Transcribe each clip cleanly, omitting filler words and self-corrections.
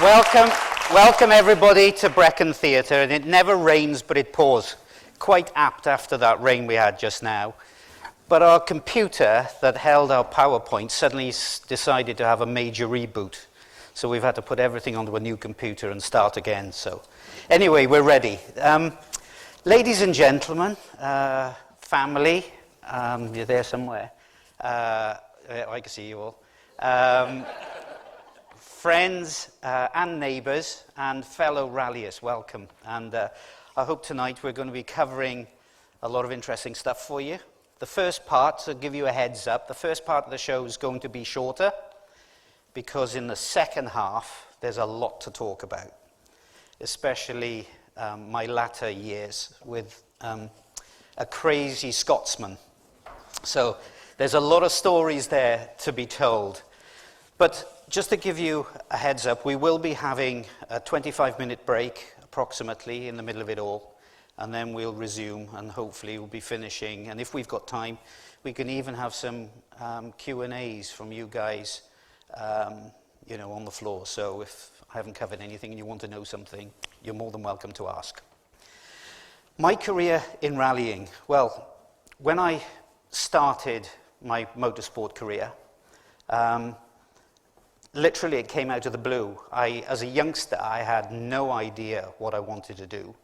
Welcome everybody to Brecon Theatre, and it never rains but it pours. Quite apt after that rain we had just now. But our computer that held our PowerPoint suddenly decided to have a major reboot. So we've had to put everything onto a new computer and start again. So anyway, we're ready. Ladies and gentlemen, family, you're there somewhere. I can see you all. Friends and neighbours and fellow ralliers, welcome. And I hope tonight we're going to be covering a lot of interesting stuff for you. The first part, to give you a heads up, the first part of the show is going to be shorter because in the second half there's a lot to talk about, especially my latter years with a crazy Scotsman. So there's a lot of stories there to be told. But just to give you a heads up, we will be having a 25-minute break, approximately, in the middle of it all, and then we'll resume, and hopefully we'll be finishing. And if we've got time, we can even have some Q&As from you guys, on the floor. So if I haven't covered anything and you want to know something, you're more than welcome to ask. My career in rallying, well, when I started my motorsport career, literally, it came out of the blue. As a youngster, I had no idea what I wanted to do.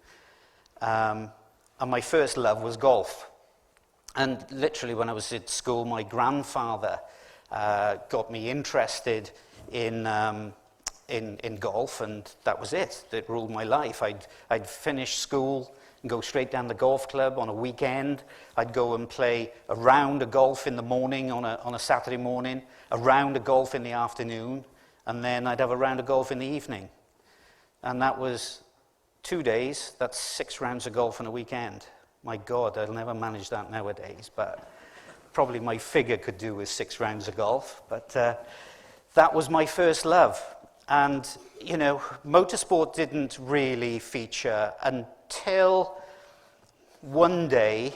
And my first love was golf. And literally, when I was at school, my grandfather got me interested in golf, and that was it. It ruled my life. I'd finish school and go straight down the golf club on a weekend. I'd go and play a round of golf in the morning on a Saturday morning, a round of golf in the afternoon, and then I'd have a round of golf in the evening. And that was 2 days. That's 6 rounds of golf on a weekend. My God, I'll never manage that nowadays, but probably my figure could do with 6 rounds of golf. But that was my first love. And, motorsport didn't really feature until one day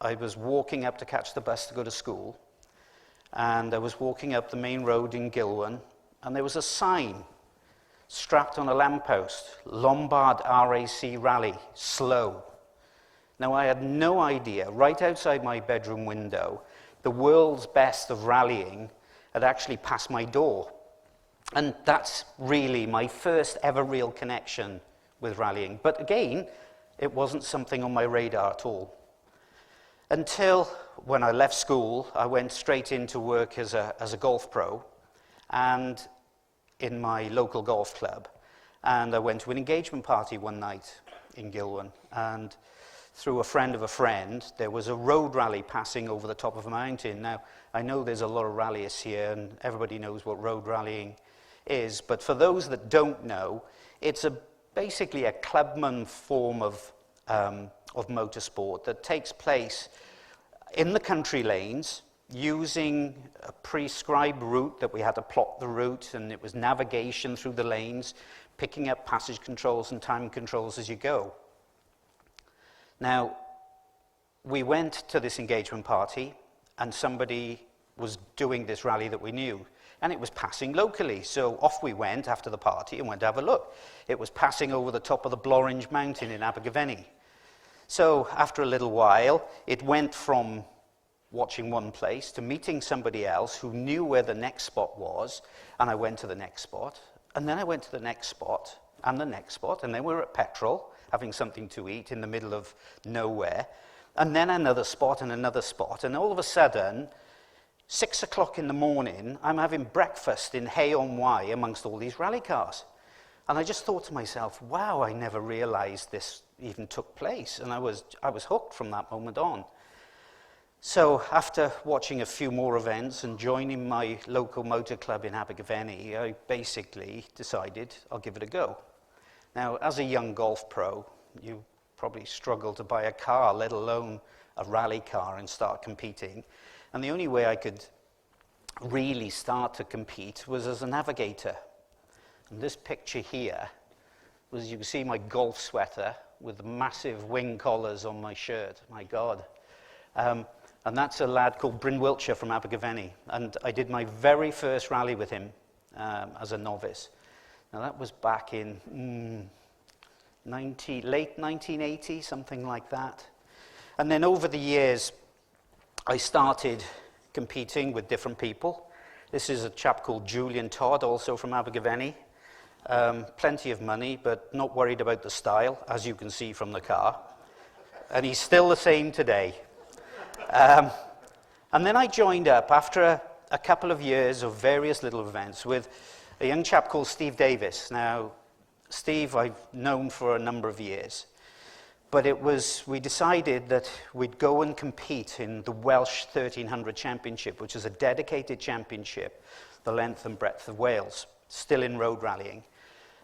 I was walking up to catch the bus to go to school, and I was walking up the main road in Gilwan, and there was a sign strapped on a lamppost, Lombard RAC Rally, slow. Now, I had no idea, right outside my bedroom window, the world's best of rallying had actually passed my door. And that's really my first ever real connection with rallying. But again, it wasn't something on my radar at all. Until when I left school, I went straight into work as a golf pro, and in my local golf club. And I went to an engagement party one night in Gilwan, and through a friend of a friend, there was a road rally passing over the top of a mountain. Now, I know there's a lot of ralliers here, and everybody knows what road rallying is, but for those that don't know, it's basically a clubman form of motorsport that takes place in the country lanes using a prescribed route that we had to plot the route, and it was navigation through the lanes, picking up passage controls and time controls as you go. Now, we went to this engagement party, and somebody was doing this rally that we knew, and it was passing locally. So off we went after the party and went to have a look. It was passing over the top of the Blorange Mountain in Abergavenny. So after a little while, it went from watching one place to meeting somebody else who knew where the next spot was, and I went to the next spot, and then I went to the next spot, and the next spot, and then we were at petrol, having something to eat in the middle of nowhere, and then another spot, and all of a sudden, 6 o'clock in the morning, I'm having breakfast in Hay-on-Wye amongst all these rally cars. And I just thought to myself, wow, I never realized this even took place. And I was hooked from that moment on. So after watching a few more events and joining my local motor club in Abergavenny, I basically decided I'll give it a go. Now, as a young golf pro, you probably struggle to buy a car, let alone a rally car, and start competing. And the only way I could really start to compete was as a navigator. And this picture here was, you can see my golf sweater with massive wing collars on my shirt. My God. And that's a lad called Bryn Wiltshire from Abergavenny. And I did my very first rally with him as a novice. Now that was back in late 1980, something like that. And then over the years, I started competing with different people. This is a chap called Julian Todd, also from Abergavenny. Plenty of money, but not worried about the style, as you can see from the car. And he's still the same today. And then I joined up after a couple of years of various little events with a young chap called Steve Davis. Now, Steve I've known for a number of years. But we decided that we'd go and compete in the Welsh 1300 Championship, which is a dedicated championship, the length and breadth of Wales, still in road rallying.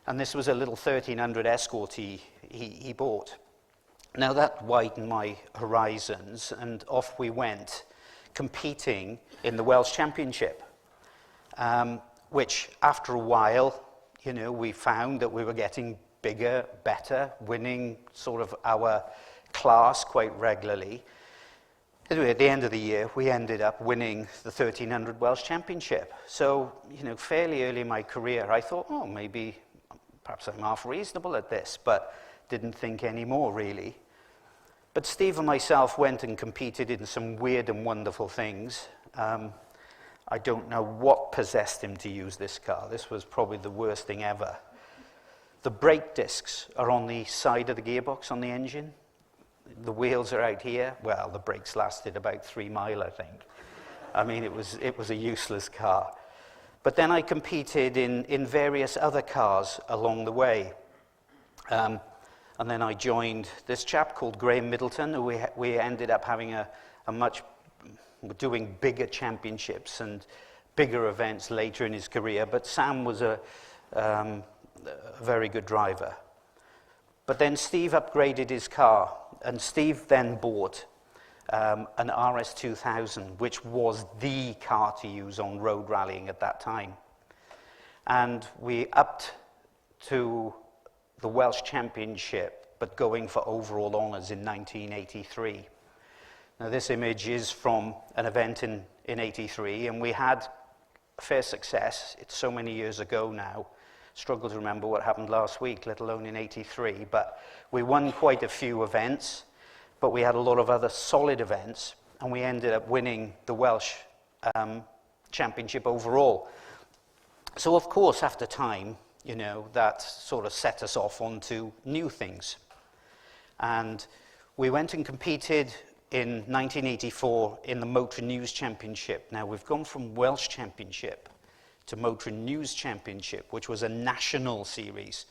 And this was a little 1300 Escort he bought. Now that widened my horizons, and off we went, competing in the Welsh Championship, which after a while, we found that we were getting bigger, better, winning sort of our class quite regularly. Anyway, at the end of the year, we ended up winning the 1300 Welsh Championship. So, fairly early in my career, I thought, maybe, perhaps I'm half reasonable at this, but didn't think any more, really. But Steve and myself went and competed in some weird and wonderful things. I don't know what possessed him to use this car. This was probably the worst thing ever. The brake discs are on the side of the gearbox on the engine. The wheels are out here. Well, the brakes lasted about 3 miles, I think. I mean, it was a useless car. But then I competed in various other cars along the way. And then I joined this chap called Graham Middleton, who we ended up having doing bigger championships and bigger events later in his career. But Sam was a very good driver. But then Steve upgraded his car, and Steve then bought an RS2000, which was the car to use on road rallying at that time. And we upped to the Welsh Championship, but going for overall honours in 1983. Now this image is from an event in 83, and we had fair success. It's so many years ago now. Struggle to remember what happened last week, let alone in 83. But we won quite a few events, but we had a lot of other solid events, and we ended up winning the Welsh Championship overall. So of course, after time, that sort of set us off onto new things. And we went and competed in 1984 in the Motor News Championship. Now we've gone from Welsh Championship to Motor News Championship, which was a national series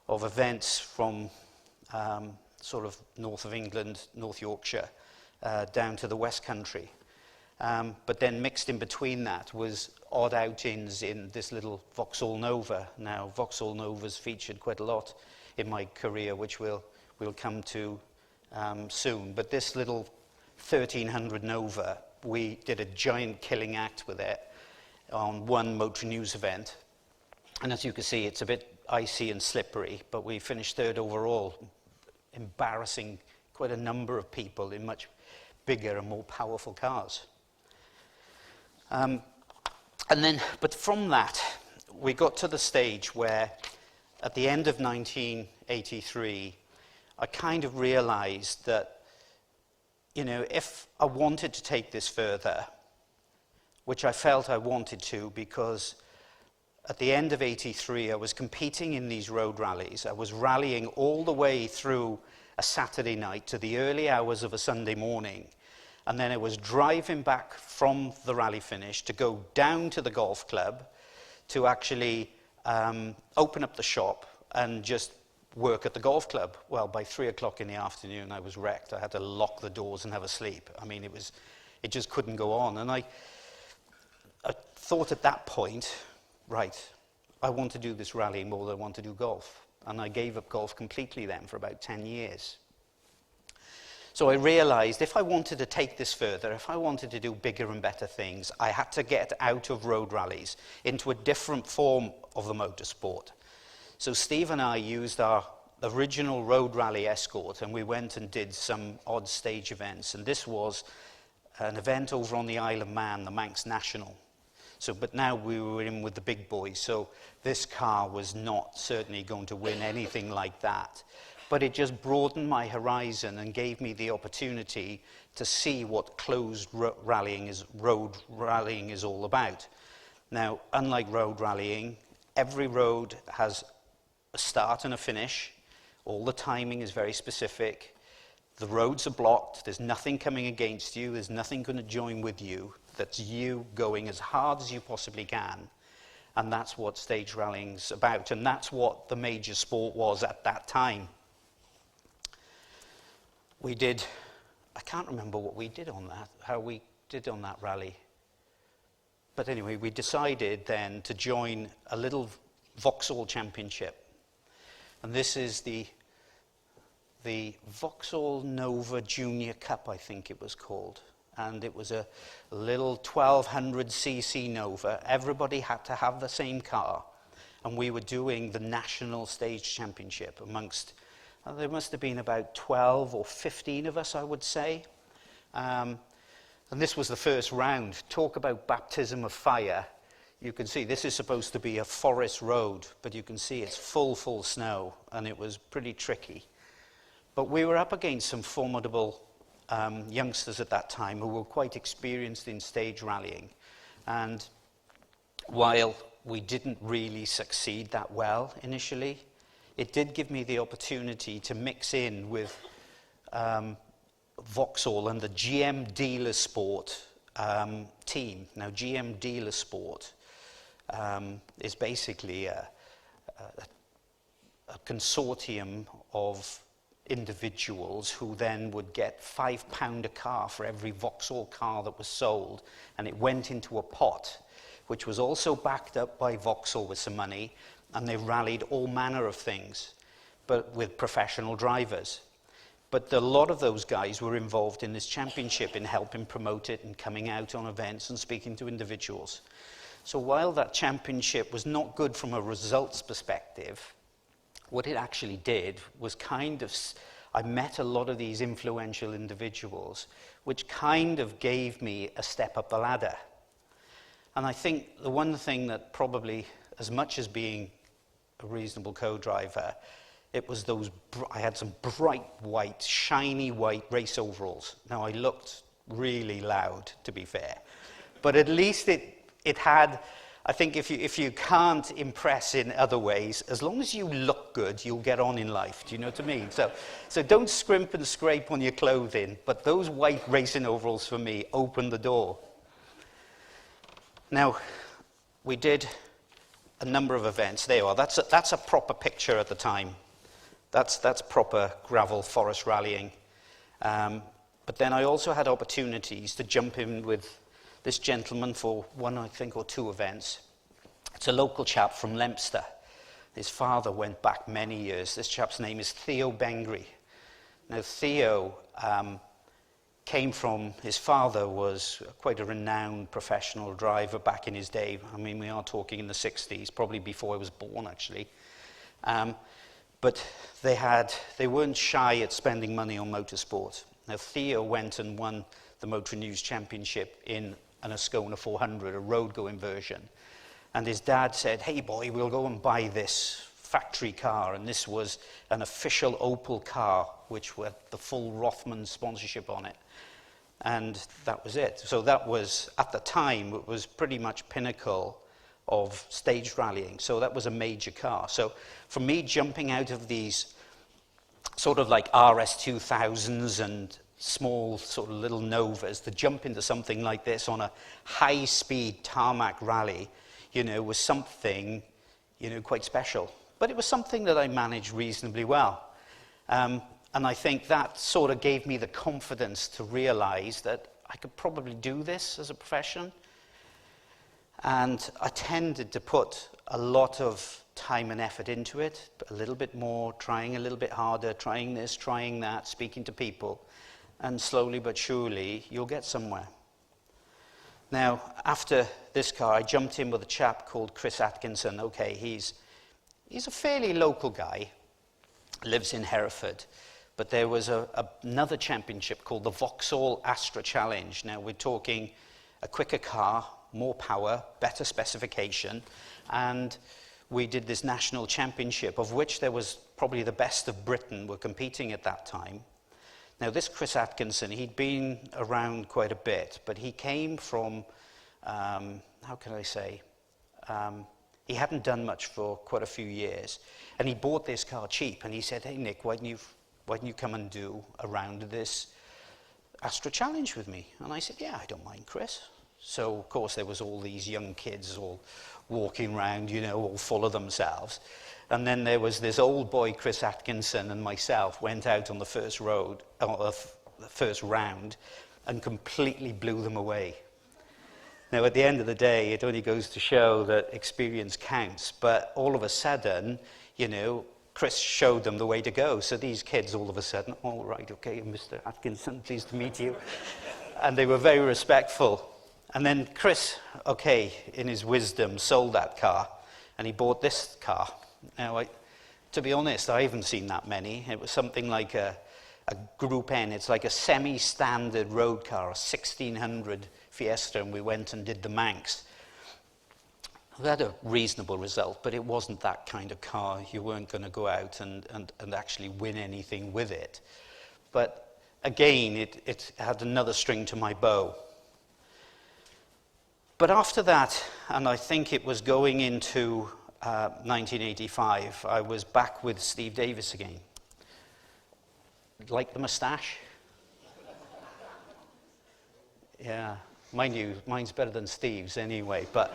of events from sort of north of England, North Yorkshire, down to the West Country. But then mixed in between that was odd outings in this little Vauxhall Nova. Now, Vauxhall Novas featured quite a lot in my career, which we'll come to soon. But this little 1300 Nova, we did a giant killing act with it on one Motor News event. And as you can see, it's a bit icy and slippery, but we finished third overall, embarrassing quite a number of people in much bigger and more powerful cars. But from that, we got to the stage where, at the end of 1983, I kind of realized that, if I wanted to take this further, which I felt I wanted to, because at the end of 83, I was competing in these road rallies. I was rallying all the way through a Saturday night to the early hours of a Sunday morning. And then I was driving back from the rally finish to go down to the golf club to actually open up the shop and just work at the golf club. Well, by 3 o'clock in the afternoon, I was wrecked. I had to lock the doors and have a sleep. I mean, it just couldn't go on. And I thought at that point, right, I want to do this rallying more than I want to do golf. And I gave up golf completely then for about 10 years. So I realized if I wanted to take this further, if I wanted to do bigger and better things, I had to get out of road rallies into a different form of the motorsport. So Steve and I used our original road rally Escort, and we went and did some odd stage events. And this was an event over on the Isle of Man, the Manx National. So, but now we were in with the big boys, so this car was not certainly going to win anything like that. But it just broadened my horizon and gave me the opportunity to see what closed road rallying is all about. Now, unlike road rallying, every road has a start and a finish. All the timing is very specific. The roads are blocked. There's nothing coming against you. There's nothing going to join with you. That's you going as hard as you possibly can. And that's what stage rallying's about. And that's what the major sport was at that time. We did, I can't remember what we did on that, how we did on that rally. But anyway, we decided then to join a little Vauxhall championship. And this is the Vauxhall Nova Junior Cup, I think it was called. And it was a little 1200cc Nova. Everybody had to have the same car. And we were doing the national stage championship amongst, there must have been about 12 or 15 of us, I would say. And this was the first round. Talk about baptism of fire. You can see this is supposed to be a forest road, but you can see it's full snow, and it was pretty tricky. But we were up against some formidable youngsters at that time who were quite experienced in stage rallying. And while we didn't really succeed that well initially, it did give me the opportunity to mix in with Vauxhall and the GM Dealer Sport team. Now, GM Dealer Sport is basically a consortium of individuals who then would get £5 a car for every Vauxhall car that was sold, and it went into a pot, which was also backed up by Vauxhall with some money, and they rallied all manner of things, but with professional drivers. But a lot of those guys were involved in this championship in helping promote it and coming out on events and speaking to individuals. So while that championship was not good from a results perspective, what it actually did was I met a lot of these influential individuals, which kind of gave me a step up the ladder. And I think the one thing that probably, as much as being a reasonable co-driver, it was I had some bright white, shiny white race overalls. Now, I looked really loud, to be fair. But at least it had, I think if you can't impress in other ways, as long as you look good, you'll get on in life. Do you know what I mean? So don't scrimp and scrape on your clothing, but those white racing overalls for me opened the door. Now, we did a number of events. There you are. That's a proper picture at the time. That's proper gravel forest rallying. But then I also had opportunities to jump in with this gentleman for one, I think, or two events. It's a local chap from Leominster. His father went back many years. This chap's name is Theo Bengry. Now, Theo came from, his father was quite a renowned professional driver back in his day. I mean, we are talking in the 60s, probably before I was born, actually. But they weren't shy at spending money on motorsport. Now, Theo went and won the Motor News Championship in an Ascona 400, a road-going version. And his dad said, "Hey, boy, we'll go and buy this factory car." And this was an official Opel car, which had the full Rothman sponsorship on it. And that was it. So that was, at the time, it was pretty much pinnacle of stage rallying. So that was a major car. So for me, jumping out of these sort of like RS2000s and small sort of little Novas, to jump into something like this on a high-speed tarmac rally, was something, quite special. But it was something that I managed reasonably well. And I think that sort of gave me the confidence to realize that I could probably do this as a profession. And I tended to put a lot of time and effort into it, a little bit more, trying a little bit harder, trying this, trying that, speaking to people. And slowly but surely, you'll get somewhere. Now, after this car, I jumped in with a chap called Chris Atkinson. Okay, he's a fairly local guy, lives in Hereford. But there was another championship called the Vauxhall Astra Challenge. Now, we're talking a quicker car, more power, better specification, and we did this national championship, of which there was probably the best of Britain were competing at that time. Now, this Chris Atkinson, he'd been around quite a bit, but he came from, how can I say, he hadn't done much for quite a few years, and he bought this car cheap, and he said, hey, Nick, why don't you come and do a round of this Astra Challenge with me? And I said, yeah, I don't mind, Chris. So, of course, there was all these young kids all walking around, you know, all full of themselves. And then there was this old boy, Chris Atkinson, and myself went out on the first round and completely blew them away. Now, at the end of the day, it only goes to show that experience counts. But all of a sudden, you know, Chris showed them the way to go. So these kids, all of a sudden, all right, okay, Mr. Atkinson, pleased to meet you. And they were very respectful. And then Chris, okay, in his wisdom, sold that car, and he bought this car. Now, to be honest, I haven't seen that many. It was something like a Group N. It's like a semi-standard road car, a 1600 Fiesta, and we went and did the Manx. We had a reasonable result, but it wasn't that kind of car. You weren't going to go out and actually win anything with it. But again, it had another string to my bow. But after that, and I think it was going into 1985, I was back with Steve Davis again. Like the moustache? Yeah, mind you, mine's better than Steve's anyway. But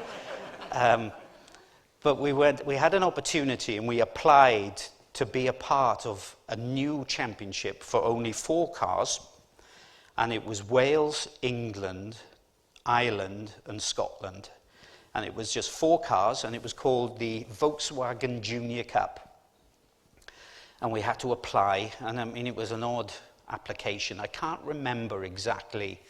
we had an opportunity, and we applied to be a part of a new championship for only 4 cars, and it was Wales, England, Ireland and Scotland, and it was just 4 cars, and it was called the Volkswagen Junior Cup, and we had to apply. And I mean, it was an odd application. I can't remember exactly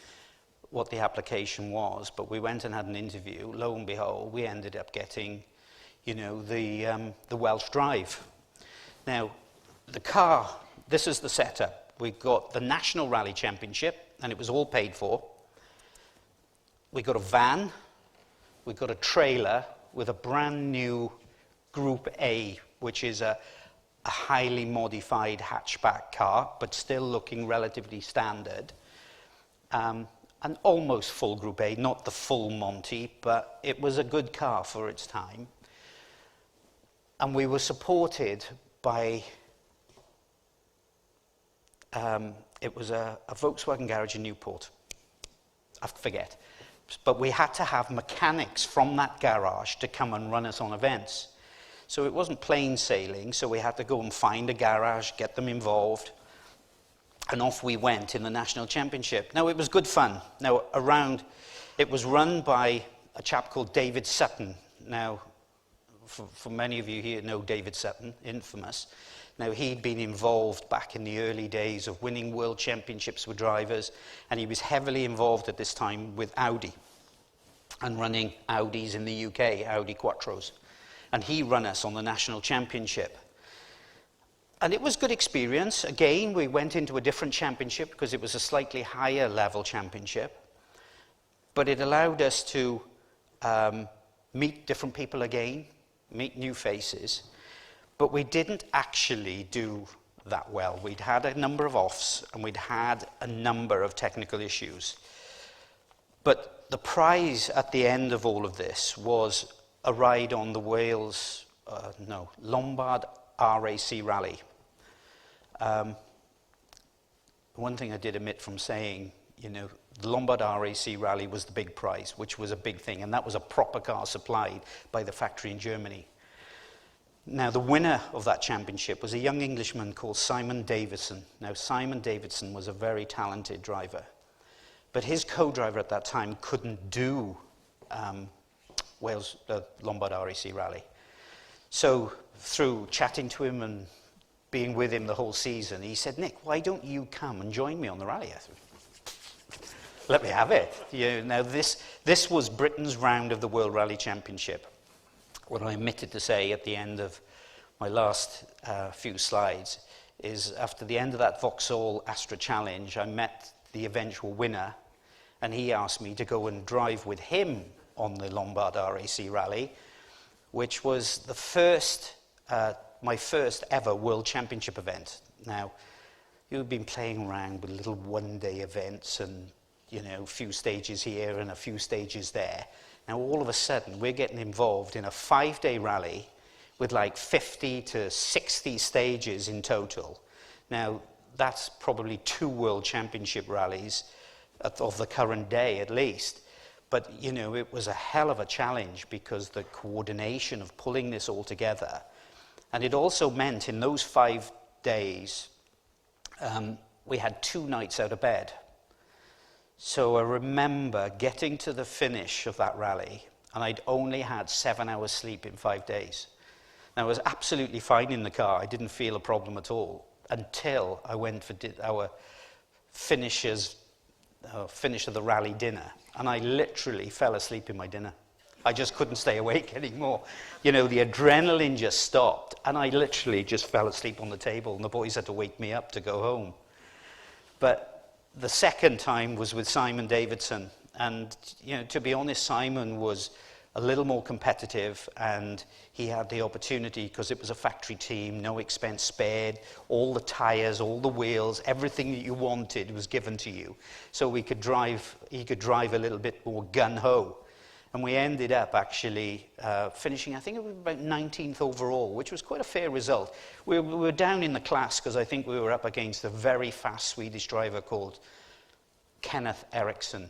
what the application was, but we went and had an interview. Lo and behold, we ended up getting, you know, the Welsh drive. Now, the car, this is the setup. We got the National Rally Championship, and it was all paid for. We got a van, we got a trailer with a brand new Group A, which is a highly modified hatchback car, but still looking relatively standard. An almost full Group A, not the full Monte, but it was a good car for its time. And we were supported by, it was a Volkswagen garage in Newport. I forget. But we had to have mechanics from that garage to come and run us on events. So it wasn't plain sailing, so we had to go and find a garage, get them involved, and off we went in the National Championship. Now, it was good fun. Now, it was run by a chap called David Sutton. Now, for many of you here know David Sutton, infamous. Now, he'd been involved back in the early days of winning world championships with drivers, and he was heavily involved at this time with Audi and running Audis in the UK, Audi Quattros. And he ran us on the national championship. And it was good experience. Again, we went into a different championship because it was a slightly higher level championship. But it allowed us to meet different people again, meet new faces. But we didn't actually do that well. We'd had a number of offs, and we'd had a number of technical issues. But the prize at the end of all of this was a ride on the Lombard RAC Rally. One thing I did omit from saying, you know, the Lombard RAC Rally was the big prize, which was a big thing, and that was a proper car supplied by the factory in Germany. Now, the winner of that championship was a young Englishman called Simon Davidson. Now, Simon Davidson was a very talented driver, but his co-driver at that time couldn't do Lombard RAC Rally. So, through chatting to him and being with him the whole season, he said, Nick, why don't you come and join me on the rally? I said, let me have it. You know, now, this was Britain's round of the World Rally Championship. What I omitted to say at the end of my last few slides is after the end of that Vauxhall Astra Challenge, I met the eventual winner, and he asked me to go and drive with him on the Lombard RAC Rally, which was the first, my first ever World Championship event. Now, you've been playing around with little one-day events and, you know, a few stages here and a few stages there. Now, all of a sudden, we're getting involved in a 5-day rally with like 50 to 60 stages in total. Now, that's probably 2 World Championship rallies of the current day, at least. But, you know, it was a hell of a challenge because the coordination of pulling this all together. And it also meant in those 5 days, we had 2 nights out of bed. So I remember getting to the finish of that rally, and I'd only had 7 hours sleep in 5 days. Now, I was absolutely fine in the car. I didn't feel a problem at all until I went for our finish of the rally dinner, and I literally fell asleep in my dinner. I just couldn't stay awake anymore. You know, the adrenaline just stopped, and I literally just fell asleep on the table, and the boys had to wake me up to go home. But the second time was with Simon Davidson, and, you know, to be honest, Simon was a little more competitive, and he had the opportunity, because it was a factory team, no expense spared, all the tires, all the wheels, everything that you wanted was given to you. So he could drive a little bit more gun-ho. And we ended up actually finishing, I think it was about 19th overall, which was quite a fair result. We were down in the class because I think we were up against a very fast Swedish driver called Kenneth Eriksson,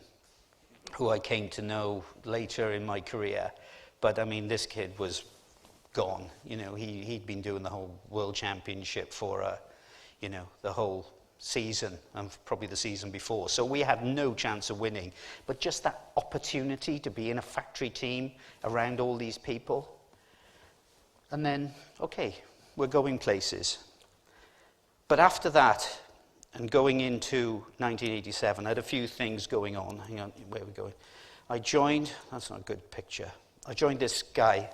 who I came to know later in my career. But I mean, this kid was gone. You know, he'd been doing the whole World Championship for, you know, the whole season, and probably the season before. So we had no chance of winning. But just that opportunity to be in a factory team around all these people. And then, okay, we're going places. But after that, and going into 1987, I had a few things going on. Hang on, where are we going? I joined, that's not a good picture. I joined this guy.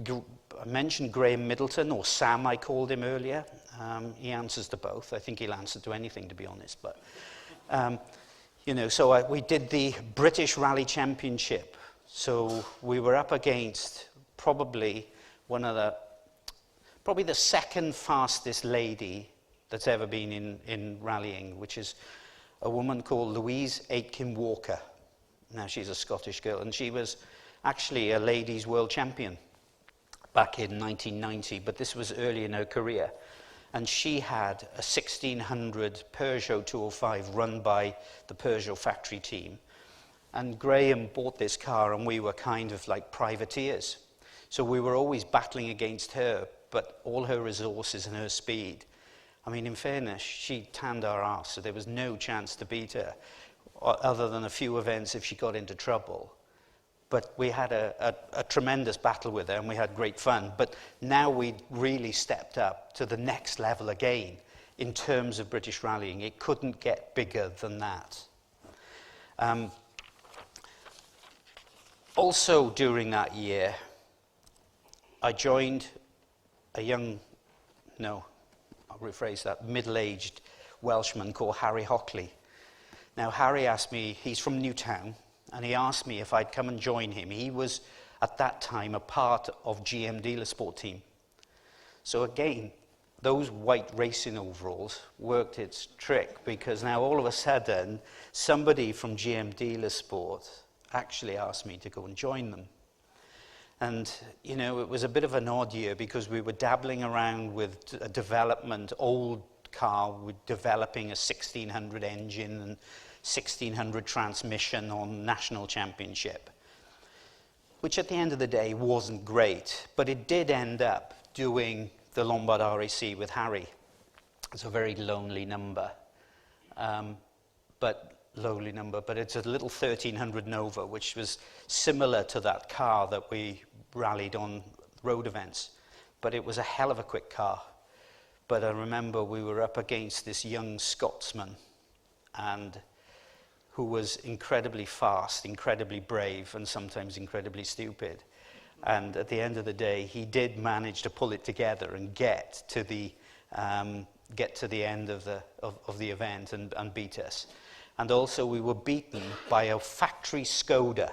I mentioned Graham Middleton, or Sam I called him earlier. He answers to both. I think he'll answer to anything, to be honest. But, you know, so we did the British Rally Championship. So we were up against probably the second fastest lady that's ever been in rallying, which is a woman called Louise Aitken Walker. Now, she's a Scottish girl, and she was actually a ladies' world champion back in 1990, but this was early in her career. And she had a 1600 Peugeot 205 run by the Peugeot factory team. And Graham bought this car, and we were kind of like privateers. So we were always battling against her, but all her resources and her speed. I mean, in fairness, she tanned our arse, so there was no chance to beat her, other than a few events if she got into trouble. But we had a tremendous battle with her, and we had great fun. But now we really stepped up to the next level again in terms of British rallying. It couldn't get bigger than that. Also during that year, I joined middle-aged Welshman called Harry Hockley. Now, Harry asked me, he's from Newtown, and he asked me if I'd come and join him. He was, at that time, a part of GM Dealer Sport team. So again, those white racing overalls worked its trick, because now all of a sudden, somebody from GM Dealer Sport actually asked me to go and join them. And, you know, it was a bit of an odd year, because we were dabbling around with a development, old car, with developing a 1600 engine and 1600 transmission on national championship, which at the end of the day wasn't great, but it did end up doing the Lombard RAC with Harry. It's a very lonely number, but it's a little 1300 Nova, which was similar to that car that we rallied on road events, but it was a hell of a quick car. But I remember we were up against this young Scotsman, and who was incredibly fast, incredibly brave, and sometimes incredibly stupid. And at the end of the day, he did manage to pull it together and get to the end of the event and beat us. And also, we were beaten by a factory Skoda.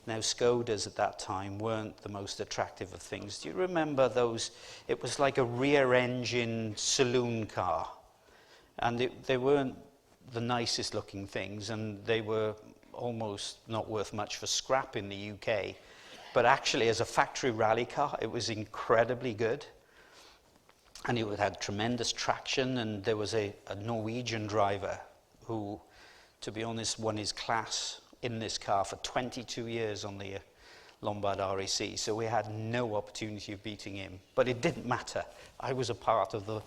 Now, Skodas at that time weren't the most attractive of things. Do you remember those? It was like a rear-engine saloon car. And they weren't the nicest looking things, and they were almost not worth much for scrap in the UK. But actually, as a factory rally car, it was incredibly good. And it had tremendous traction, and there was a Norwegian driver who, to be honest, won his class in this car for 22 years on the Lombard RAC. So we had no opportunity of beating him. But it didn't matter. I was a part of the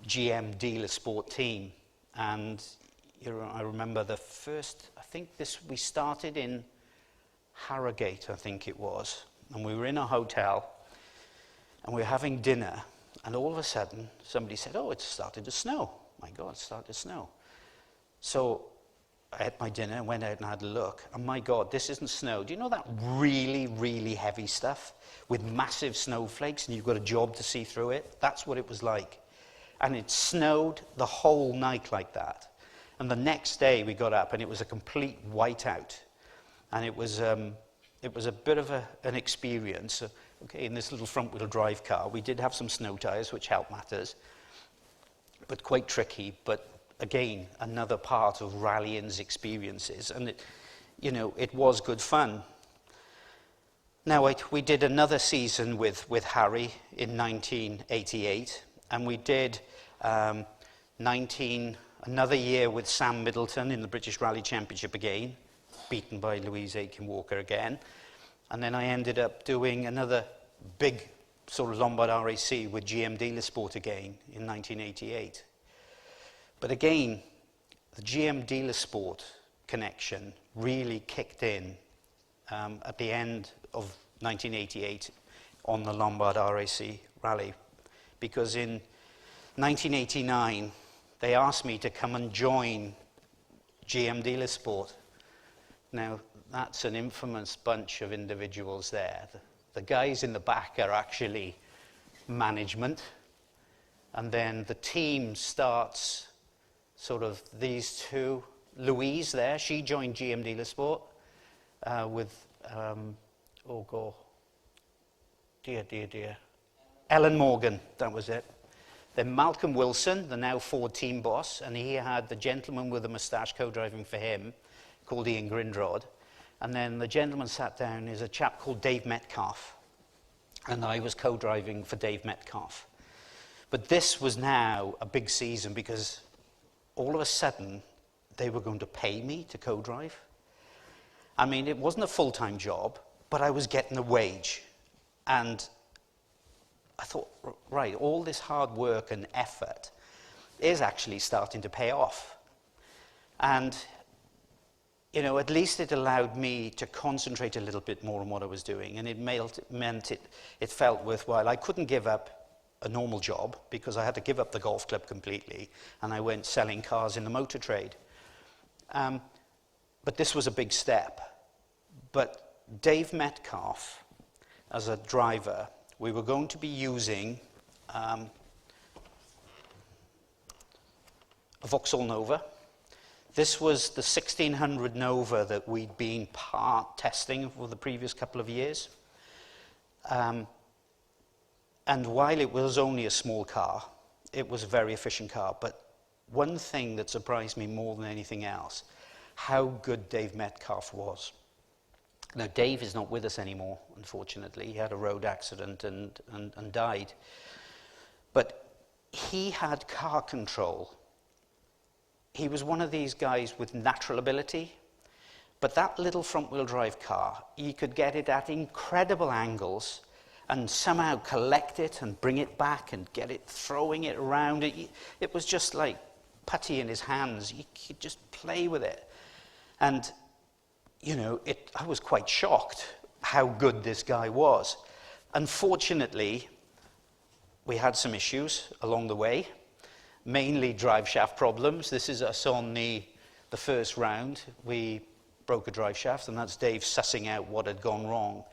GM dealer sport team. And I remember the first, we started in Harrogate, I think it was. And we were in a hotel, and we were having dinner. And all of a sudden, somebody said, oh, it's started to snow. My God, it started to snow. So I had my dinner, went out and had a look. And my God, this isn't snow. Do you know that really, really heavy stuff with massive snowflakes, and you've got a job to see through it? That's what it was like. And it snowed the whole night like that. And the next day we got up, and it was a complete whiteout. And it was a bit of an experience. Okay, in this little front-wheel drive car, we did have some snow tires, which helped matters, but quite tricky. But again, another part of rallying's experiences, and it was good fun. Now, we did another season with Harry in 1988, and we did another year with Sam Middleton in the British Rally Championship again, beaten by Louise Aiken-Walker again. And then I ended up doing another big sort of Lombard RAC with GM Dealer Sport again in 1988. But again, the GM Dealer Sport connection really kicked in at the end of 1988 on the Lombard RAC rally. Because in 1989, they asked me to come and join GM Dealer Sport. Now, that's an infamous bunch of individuals there. The guys in the back are actually management. And then the team starts sort of these two. Louise there, she joined GM Dealer Sport with, dear. Ellen Morgan, that was it. Then Malcolm Wilson, the now Ford team boss, and he had the gentleman with the moustache co-driving for him, called Ian Grindrod. And then the gentleman sat down is a chap called Dave Metcalf. And I was co-driving for Dave Metcalf. But this was now a big season because all of a sudden they were going to pay me to co-drive. I mean, it wasn't a full-time job, but I was getting a wage. And I thought, right, all this hard work and effort is actually starting to pay off. And at least it allowed me to concentrate a little bit more on what I was doing, and it meant it felt worthwhile. I couldn't give up a normal job because I had to give up the golf club completely, and I went selling cars in the motor trade. But this was a big step. But Dave Metcalf, as a driver, we were going to be using a Vauxhall Nova. This was the 1600 Nova that we'd been part testing for the previous couple of years. And while it was only a small car, it was a very efficient car. But one thing that surprised me more than anything else, how good Dave Metcalf was. Now, Dave is not with us anymore, unfortunately. He had a road accident and died. But he had car control. He was one of these guys with natural ability, but that little front-wheel drive car, he could get it at incredible angles and somehow collect it and bring it back and get it, throwing it around. It was just like putty in his hands. He could just play with it. And, I was quite shocked how good this guy was. Unfortunately, we had some issues along the way. Mainly drive shaft problems. This is us on the first round. We broke a drive shaft, and that's Dave sussing out what had gone wrong.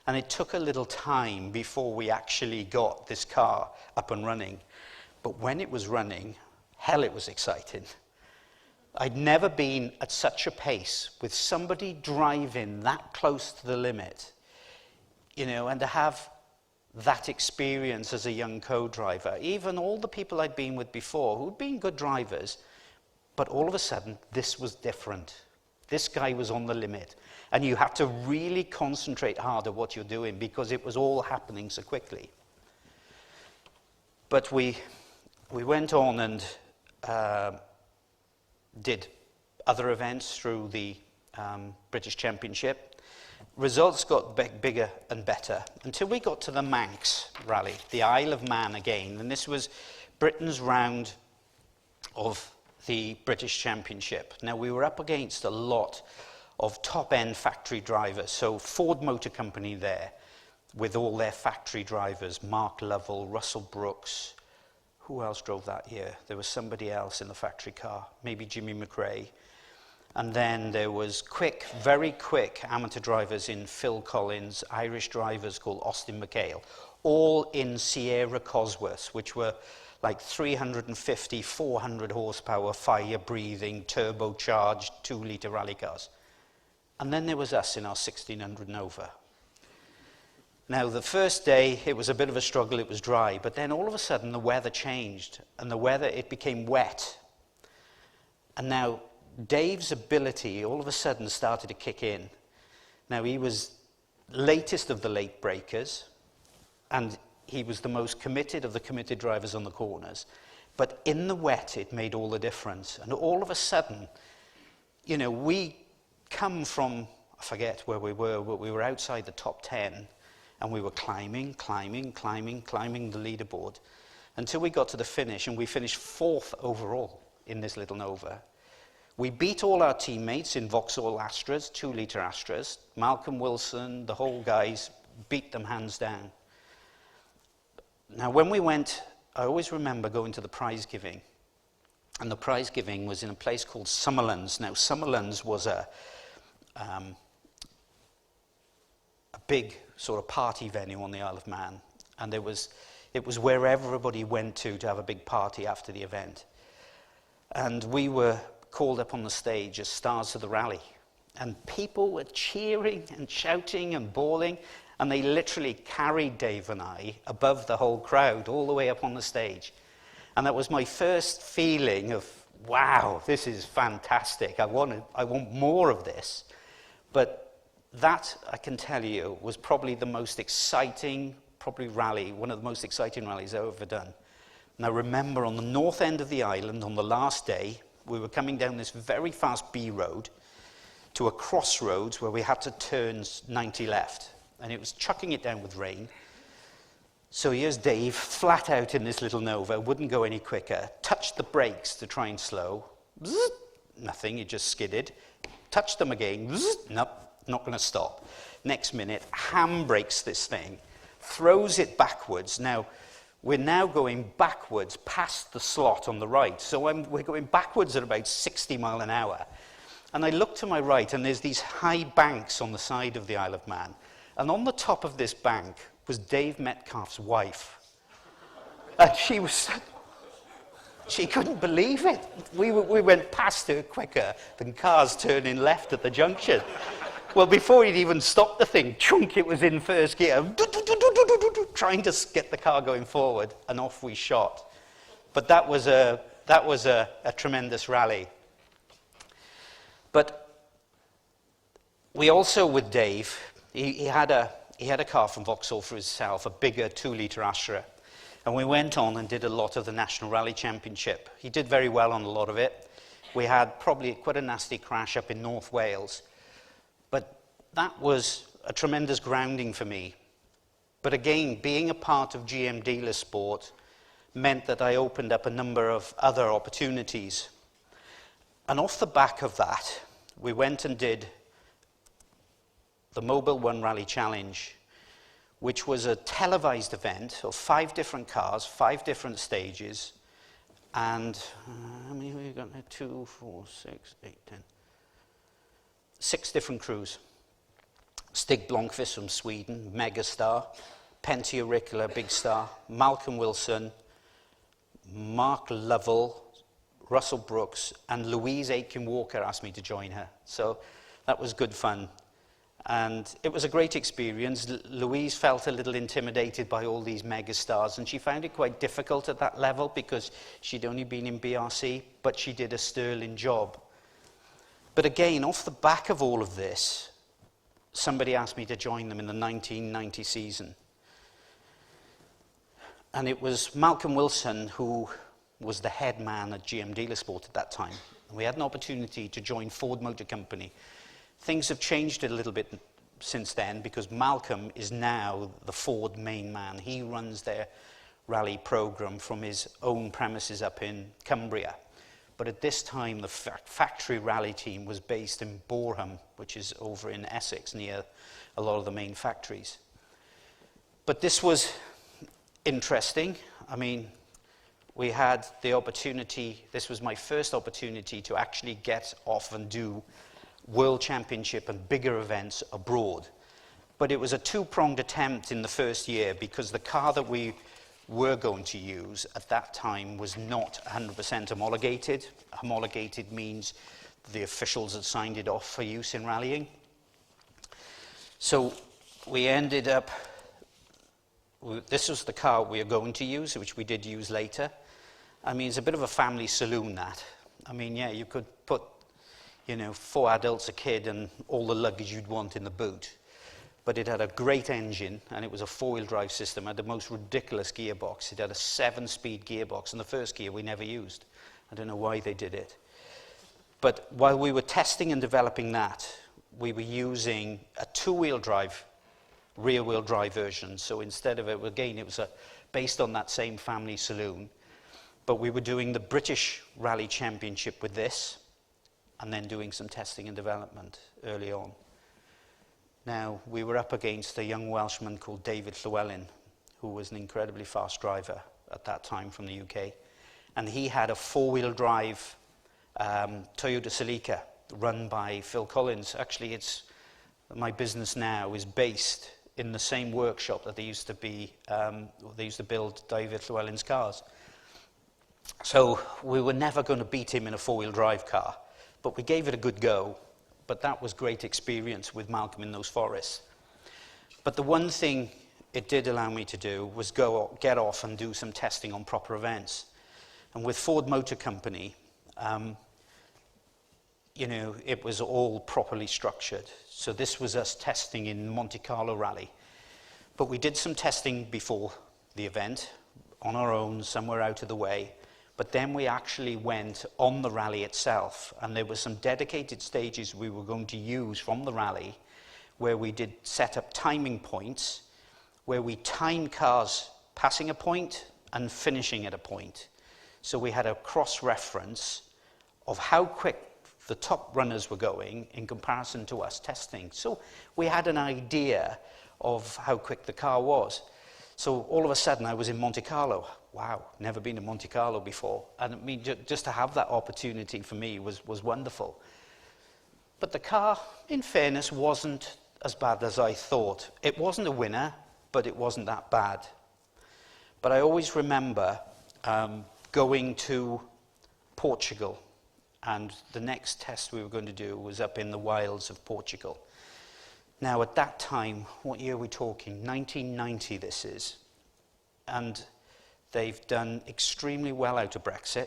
And it took a little time before we actually got this car up and running. But when it was running, hell, it was exciting. I'd never been at such a pace with somebody driving that close to the limit, you know, and to have that experience as a young co-driver. Even all the people I'd been with before, who'd been good drivers, but all of a sudden, this was different. This guy was on the limit. And you had to really concentrate hard at what you're doing because it was all happening so quickly. But we went on and did other events through the British Championship. Results got bigger and better until we got to the Manx Rally, the Isle of Man again. And this was Britain's round of the British Championship. Now, we were up against a lot of top-end factory drivers. So Ford Motor Company there with all their factory drivers, Mark Lovell, Russell Brooks. Who else drove that year? There was somebody else in the factory car, maybe Jimmy McRae. And then there was quick, very quick amateur drivers in Phil Collins, Irish drivers called Austin McHale, all in Sierra Cosworths, which were like 350, 400 horsepower, fire-breathing, turbocharged, 2-litre rally cars. And then there was us in our 1600 Nova. Now, the first day, it was a bit of a struggle, it was dry, but then all of a sudden the weather changed, and the weather, it became wet. And now, Dave's ability all of a sudden started to kick in. Now, he was latest of the late breakers, and he was the most committed of the committed drivers on the corners. But in the wet, it made all the difference. And all of a sudden, you know, we come from, I forget where we were, but we were outside the top 10, and we were climbing the leaderboard until we got to the finish, and we finished 4th overall in this little Nova. We beat all our teammates in Vauxhall Astras, 2-litre Astras. Malcolm Wilson, the whole guys, beat them hands down. Now, when we went, I always remember going to the prize giving. And the prize giving was in a place called Summerlands. Now, Summerlands was a big sort of party venue on the Isle of Man. And it was where everybody went to have a big party after the event. And we were called up on the stage as stars of the rally. And people were cheering and shouting and bawling. And they literally carried Dave and I above the whole crowd, all the way up on the stage. And that was my first feeling of, wow, this is fantastic. I want more of this. But that, I can tell you, was probably the most exciting, rally, one of the most exciting rallies I've ever done. Now remember, on the north end of the island, on the last day, we were coming down this very fast B road to a crossroads where we had to turn 90 left. And it was chucking it down with rain. So here's Dave, flat out in this little Nova, wouldn't go any quicker, touched the brakes to try and slow. Bzzz, nothing, it just skidded. Touched them again, bzzz, nope, not going to stop. Next minute, handbrakes this thing, throws it backwards. Now, we're now going backwards past the slot on the right. So we're going backwards at about 60 miles an hour. And I look to my right, and there's these high banks on the side of the Isle of Man. And on the top of this bank was Dave Metcalf's wife. And she couldn't believe it. We went past her quicker than cars turning left at the junction. Well, before he'd even stopped the thing, chunk, it was in first gear, trying to get the car going forward, and off we shot. But that was a tremendous rally. But we also, with Dave, he had a car from Vauxhall for himself, a bigger 2-litre Astra. And we went on and did a lot of the National Rally Championship. He did very well on a lot of it. We had probably quite a nasty crash up in North Wales. But that was a tremendous grounding for me. But again, being a part of GM Dealer Sport meant that I opened up a number of other opportunities. And off the back of that, we went and did the Mobile One Rally Challenge, which was a televised event of 5 different cars, 5 different stages, and how many have we got there? 2, 4, 6, 8, 10. 6 different crews. Stig Blomqvist from Sweden, megastar. Pentti Aurikkala, big star. Malcolm Wilson. Mark Lovell, Russell Brooks, and Louise Aitken-Walker asked me to join her. So that was good fun. And it was a great experience. Louise felt a little intimidated by all these mega stars, and she found it quite difficult at that level because she'd only been in BRC, but she did a sterling job. But again, off the back of all of this, somebody asked me to join them in the 1990 season. And it was Malcolm Wilson, who was the head man at GM Dealer Sport at that time. We had an opportunity to join Ford Motor Company. Things have changed a little bit since then because Malcolm is now the Ford main man. He runs their rally program from his own premises up in Cumbria. But at this time, the factory rally team was based in Boreham, which is over in Essex, near a lot of the main factories. But this was interesting. I mean, we had the opportunity, this was my first opportunity to actually get off and do World Championship and bigger events abroad. But it was a two-pronged attempt in the first year because the car that we were going to use at that time was not 100% homologated. Homologated means the officials had signed it off for use in rallying. So we ended up, this was the car we were going to use, which we did use later. I mean, it's a bit of a family saloon, that. I mean, yeah, you could put, 4 adults, a kid, and all the luggage you'd want in the boot. But it had a great engine, and it was a 4-wheel drive system. It had the most ridiculous gearbox. It had a 7-speed gearbox, and the first gear we never used. I don't know why they did it. But while we were testing and developing that, we were using a 2-wheel drive, rear-wheel drive version. So instead of it, again, it was based on that same family saloon. But we were doing the British Rally Championship with this, and then doing some testing and development early on. Now, we were up against a young Welshman called David Llewellyn, who was an incredibly fast driver at that time from the UK. And he had a 4-wheel drive Toyota Celica run by Phil Collins. Actually, my business now is based in the same workshop that they used to build David Llewellyn's cars. So we were never going to beat him in a 4-wheel drive car, but we gave it a good go. But that was great experience with Malcolm in those forests. But the one thing it did allow me to do was get off and do some testing on proper events. And with Ford Motor Company, it was all properly structured. So this was us testing in Monte Carlo rally. But we did some testing before the event on our own, somewhere out of the way. But then we actually went on the rally itself, and there were some dedicated stages we were going to use from the rally where we did set up timing points, where we timed cars passing a point and finishing at a point. So we had a cross-reference of how quick the top runners were going in comparison to us testing. So we had an idea of how quick the car was. So all of a sudden I was in Monte Carlo. Wow, never been to Monte Carlo before. And I mean, just to have that opportunity for me was wonderful. But the car, in fairness, wasn't as bad as I thought. It wasn't a winner, but it wasn't that bad. But I always remember going to Portugal, and the next test we were going to do was up in the wilds of Portugal. Now, at that time, what year are we talking? 1990 this is. And they've done extremely well out of Brexit,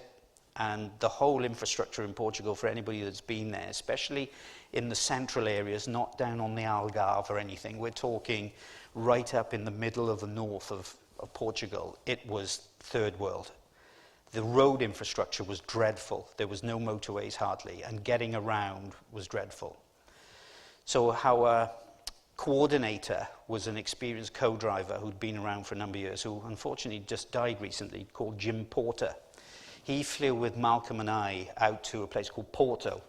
and the whole infrastructure in Portugal, for anybody that's been there, especially in the central areas, not down on the Algarve or anything, we're talking right up in the middle of the north of Portugal. It was third world. The road infrastructure was dreadful. There was no motorways hardly, and getting around was dreadful. So our coordinator was an experienced co-driver who'd been around for a number of years, who unfortunately just died recently, called Jim Porter. He flew with Malcolm and I out to a place called Porto.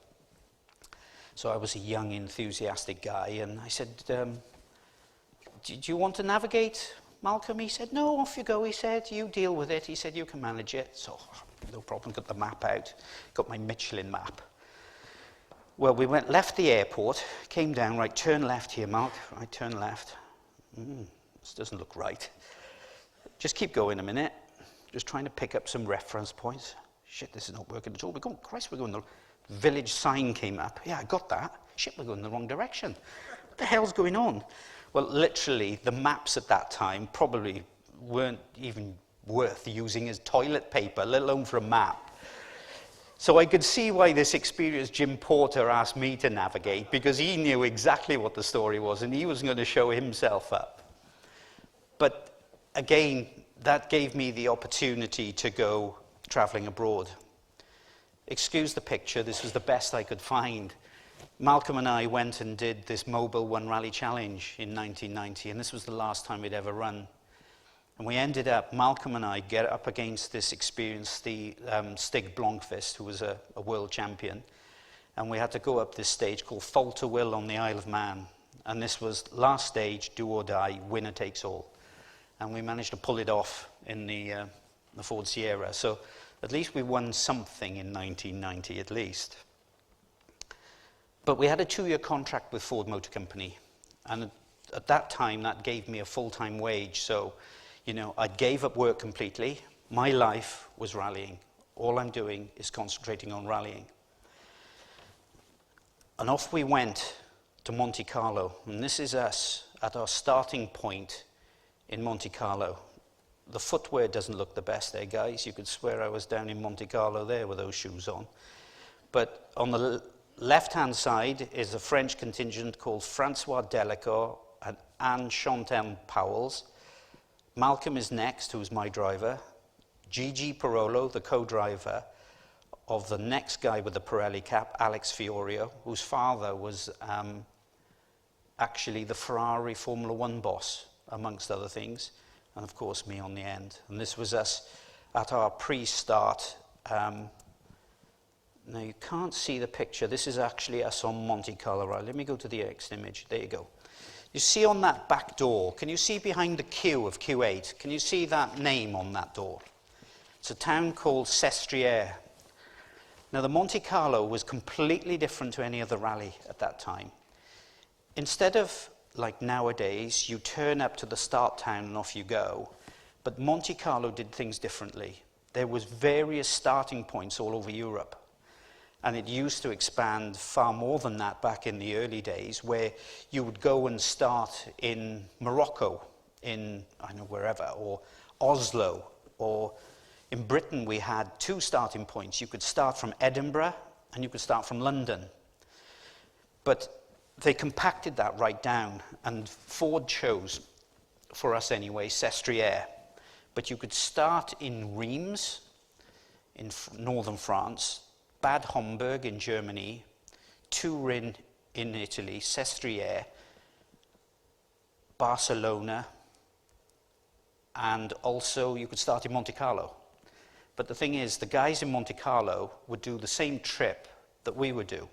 So I was a young, enthusiastic guy, and I said, do you want to navigate, Malcolm? He said, no, off you go, he said, you deal with it. He said, you can manage it. So, no problem, got the map out, got my Michelin map. Well, we left the airport, came down, right, turn left here, Mark, right, turn left. This doesn't look right. Just keep going a minute, just trying to pick up some reference points. shit, this is not working at all. We're going, Christ, we're going, the village sign came up. Yeah, I got that. Shit, we're going in the wrong direction. What the hell's going on? Well, literally, the maps at that time probably weren't even worth using as toilet paper, let alone for a map. So I could see why this experienced Jim Porter asked me to navigate, because he knew exactly what the story was, and he was going to show himself up. But again, that gave me the opportunity to go traveling abroad. Excuse the picture, this was the best I could find. Malcolm and I went and did this Mobile One Rally Challenge in 1990, and this was the last time we'd ever run. And we ended up, Malcolm and I, get up against this experienced Stig Blomqvist, who was a world champion. And we had to go up this stage called Fall to Will on the Isle of Man. And this was last stage, do or die, winner takes all. And we managed to pull it off in the Ford Sierra. So at least we won something in 1990, at least. But we had a 2-year contract with Ford Motor Company. And at that time, that gave me a full-time wage. So, you know, I gave up work completely. My life was rallying. All I'm doing is concentrating on rallying. And off we went to Monte Carlo. And this is us at our starting point in Monte Carlo. The footwear doesn't look the best there, guys. You could swear I was down in Monte Carlo there with those shoes on. But on the left-hand side is a French contingent called Francois Delacour and Anne-Chantal Powells. Malcolm is next, who's my driver. Gigi Parolo, the co-driver of the next guy with the Pirelli cap, Alex Fiorio, whose father was actually the Ferrari Formula One boss, amongst other things. And of course, me on the end. And this was us at our pre-start. Now, you can't see the picture. This is actually us on Monte Carlo. Right, let me go to the next image. There you go. You see on that back door, can you see behind the Q of Q8, can you see that name on that door? It's a town called Sestriere. Now, the Monte Carlo was completely different to any other rally at that time. Instead of, like nowadays, you turn up to the start town and off you go, but Monte Carlo did things differently. There was various starting points all over Europe. And it used to expand far more than that back in the early days, where you would go and start in Morocco, in, I don't know, wherever, or Oslo, or in Britain we had 2 starting points. You could start from Edinburgh, and you could start from London. But they compacted that right down, and Ford chose, for us anyway, Sestriere. But you could start in Reims, in northern France, Bad Homburg in Germany, Turin in Italy, Sestriere, Barcelona, and also you could start in Monte Carlo. But the thing is, the guys in Monte Carlo would do the same trip that we would do.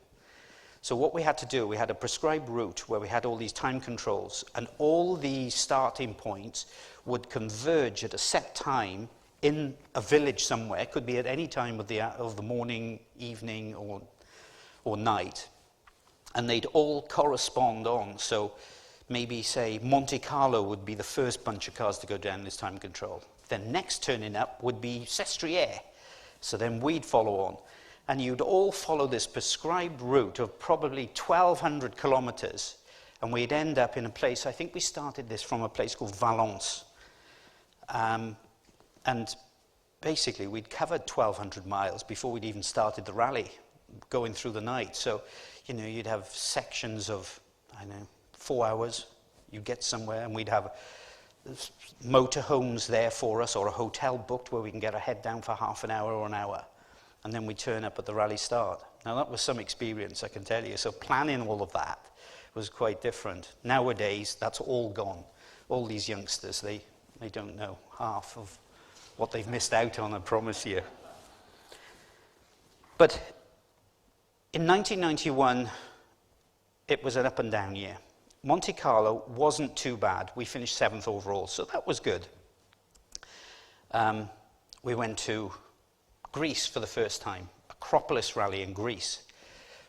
So what we had to do, we had a prescribed route where we had all these time controls, and all the starting points would converge at a set time in a village somewhere. It could be at any time of the morning, evening, or night. And they'd all correspond on. So maybe, say, Monte Carlo would be the first bunch of cars to go down this time control. Then next turning up would be Sestriere. So then we'd follow on. And you'd all follow this prescribed route of probably 1,200 kilometers. And we'd end up in a place, I think we started this from a place called Valence. And basically, we'd covered 1,200 miles before we'd even started the rally, going through the night. So, you know, you'd have sections of, I don't know, 4 hours. You'd get somewhere, and we'd have motorhomes there for us, or a hotel booked where we can get our head down for half an hour or an hour. And then we turn up at the rally start. Now, that was some experience, I can tell you. So planning all of that was quite different. Nowadays, that's all gone. All these youngsters, they don't know half of what they've missed out on, I promise you. But in 1991, it was an up and down year. Monte Carlo wasn't too bad. We finished 7th overall, so that was good. We went to Greece for the first time, Acropolis Rally in Greece.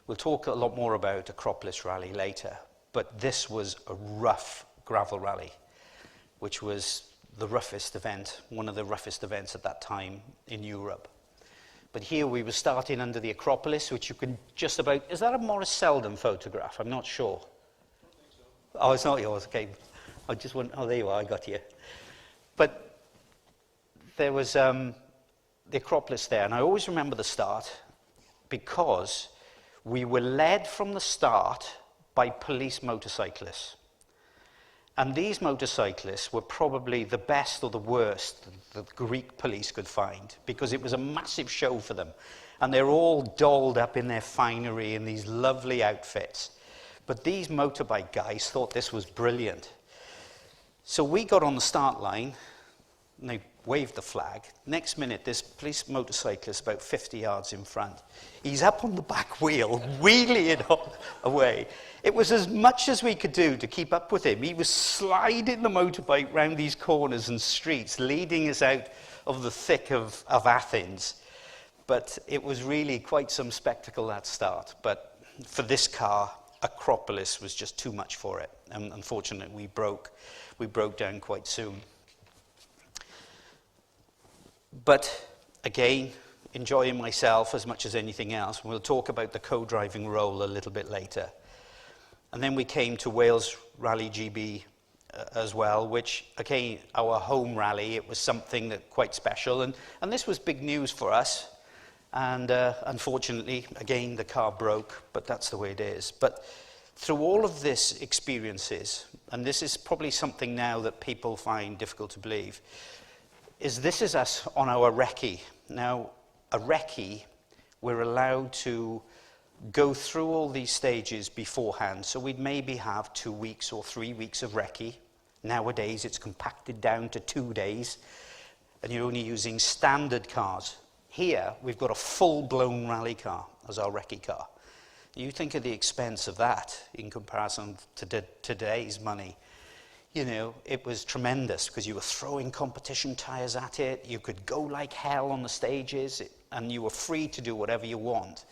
We'll talk a lot more about Acropolis Rally later, but this was a rough gravel rally, which was the roughest event, one of the roughest events at that time in Europe. But here we were starting under the Acropolis, which you can just about... Is that a Morris Selden photograph? I'm not sure. Oh, it's not yours. Okay. I just want... Oh, there you are. I got you. But there was the Acropolis there, and I always remember the start because we were led from the start by police motorcyclists. And these motorcyclists were probably the best or the worst that the Greek police could find, because it was a massive show for them. And they're all dolled up in their finery in these lovely outfits. But these motorbike guys thought this was brilliant. So we got on the start line, and they waved the flag. Next minute, this police motorcyclist about 50 yards in front. He's up on the back wheel, wheeling it away. It was as much as we could do to keep up with him. He was sliding the motorbike round these corners and streets, leading us out of the thick of Athens. But it was really quite some spectacle at start. But for this car, Acropolis was just too much for it. And unfortunately, we broke down quite soon. But again, enjoying myself as much as anything else. We'll talk about the co-driving role a little bit later. And then we came to Wales Rally GB as well, which, again, our home rally, it was something that quite special. And this was big news for us. And unfortunately, again, the car broke, but that's the way it is. But through all of this experiences, and this is probably something now that people find difficult to believe, this is us on our recce. Now, a recce, we're allowed to go through all these stages beforehand. So we'd maybe have 2 weeks or 3 weeks of recce. Nowadays, it's compacted down to 2 days, and you're only using standard cars. Here, we've got a full-blown rally car as our recce car. You think of the expense of that in comparison to today's money. You know, it was tremendous because you were throwing competition tyres at it. You could go like hell on the stages, and you were free to do whatever you want.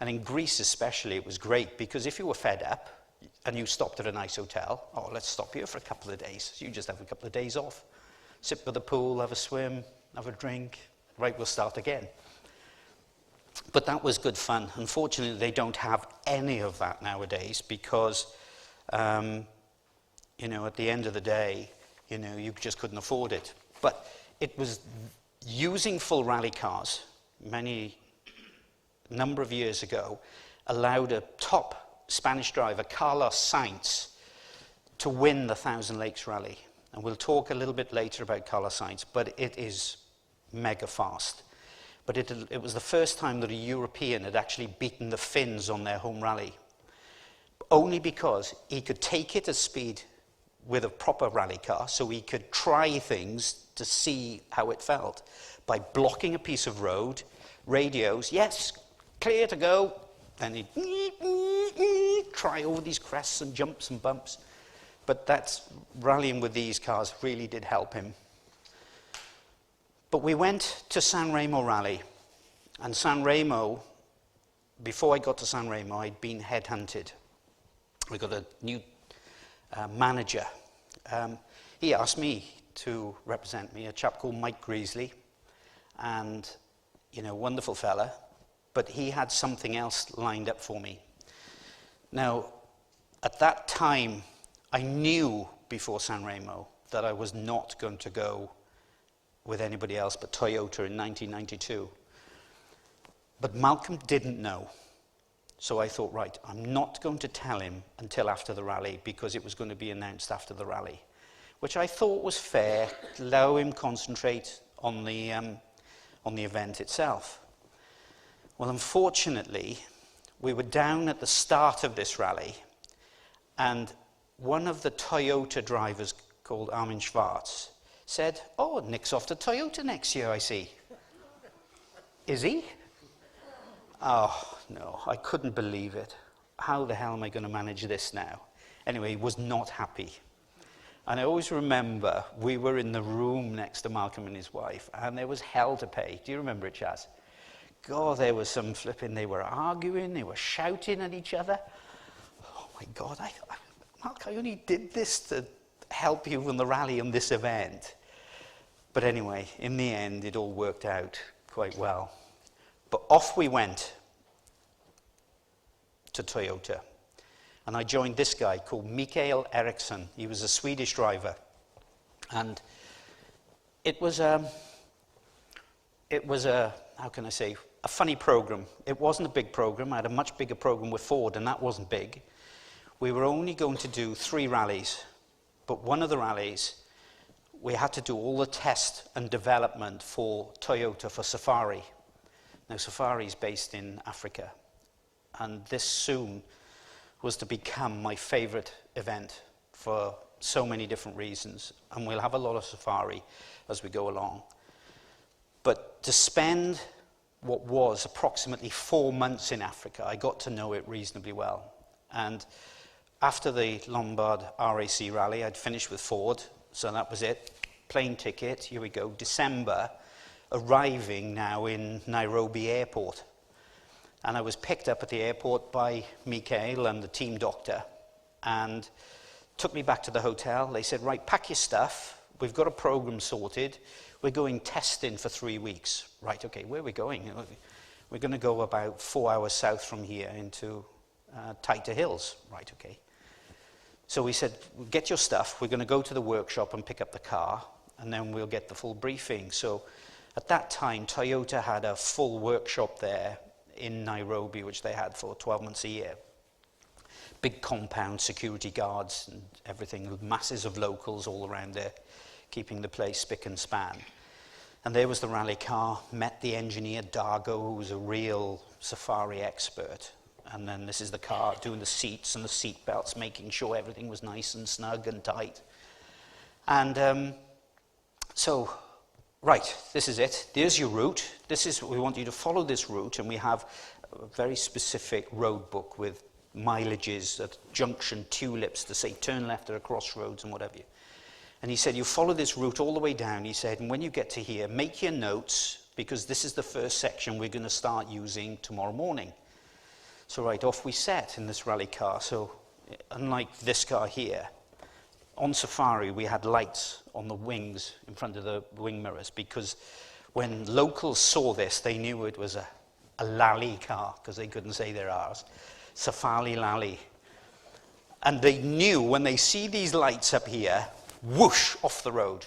And in Greece especially, it was great because if you were fed up and you stopped at a nice hotel, oh, let's stop here for a couple of days. So you just have a couple of days off. Sit by the pool, have a swim, have a drink. Right, we'll start again. But that was good fun. Unfortunately, they don't have any of that nowadays because, you know, at the end of the day, you know, you just couldn't afford it. But it was using full rally cars, number of years ago, allowed a top Spanish driver, Carlos Sainz, to win the Thousand Lakes Rally. And we'll talk a little bit later about Carlos Sainz, but it is mega fast. But it was the first time that a European had actually beaten the Finns on their home rally. Only because he could take it at speed with a proper rally car, so he could try things to see how it felt. By blocking a piece of road, radios, yes, clear to go. Then he'd try over these crests and jumps and bumps. But that's rallying with these cars really did help him. But we went to San Remo Rally. And San Remo, before I got to San Remo, I'd been headhunted. We got a new manager. He asked me to represent me, a chap called Mike Greasley. And, you know, wonderful fella. But he had something else lined up for me. Now, at that time, I knew before San Remo that I was not going to go with anybody else but Toyota in 1992. But Malcolm didn't know. So I thought, right, I'm not going to tell him until after the rally because it was going to be announced after the rally, which I thought was fair, allow him concentrate on the event itself. Well, unfortunately, we were down at the start of this rally, and one of the Toyota drivers called Armin Schwartz said, oh, Nick's off to Toyota next year, I see. Is he? Oh, no, I couldn't believe it. How the hell am I going to manage this now? Anyway, he was not happy. And I always remember we were in the room next to Malcolm and his wife, and there was hell to pay. Do you remember it, Chaz? God, there was some flipping. They were arguing, they were shouting at each other. Oh, my God, Malcolm, I only did this to help you in the rally on this event. But anyway, in the end, it all worked out quite well. But off we went to Toyota. And I joined this guy called Mikael Eriksson. He was a Swedish driver. And it was a, how can I say, a funny program. It wasn't a big program. I had a much bigger program with Ford, and that wasn't big. We were only going to do 3 rallies. But one of the rallies, we had to do all the test and development for Toyota for Safari. Now, Safari is based in Africa. And this soon was to become my favorite event for so many different reasons. And we'll have a lot of Safari as we go along. But to spend what was approximately 4 months in Africa, I got to know it reasonably well. And after the Lombard RAC rally, I'd finished with Ford, so that was it. Plane ticket, here we go, December, arriving now in Nairobi airport. And I was picked up at the airport by Mikael and the team doctor, and took me back to the hotel. They said, right, pack your stuff. We've got a program sorted. We're going testing for 3 weeks. Right, okay, where are we going? We're going to go about 4 hours south from here into Theatr Hills. Right, okay. So we said, get your stuff. We're going to go to the workshop and pick up the car, and then we'll get the full briefing. So at that time, Toyota had a full workshop there in Nairobi, which they had for 12 months a year. Big compound, security guards and everything, masses of locals all around there, keeping the place spick and span. And there was the rally car, met the engineer, Dargo, who was a real Safari expert. And then this is the car doing the seats and the seat belts, making sure everything was nice and snug and tight. And so, right, this is it. There's your route. We want you to follow this route, and we have a very specific road book with mileages at junction tulips to say turn left at a crossroads and whatever. And he said, you follow this route all the way down. He said, and when you get to here, make your notes, because this is the first section we're going to start using tomorrow morning. So right, off we set in this rally car. So unlike this car here, on Safari we had lights on the wings in front of the wing mirrors, because when locals saw this, they knew it was a Lally car, because they couldn't say they're ours. Safari Lally. And they knew when they see these lights up here, whoosh, off the road.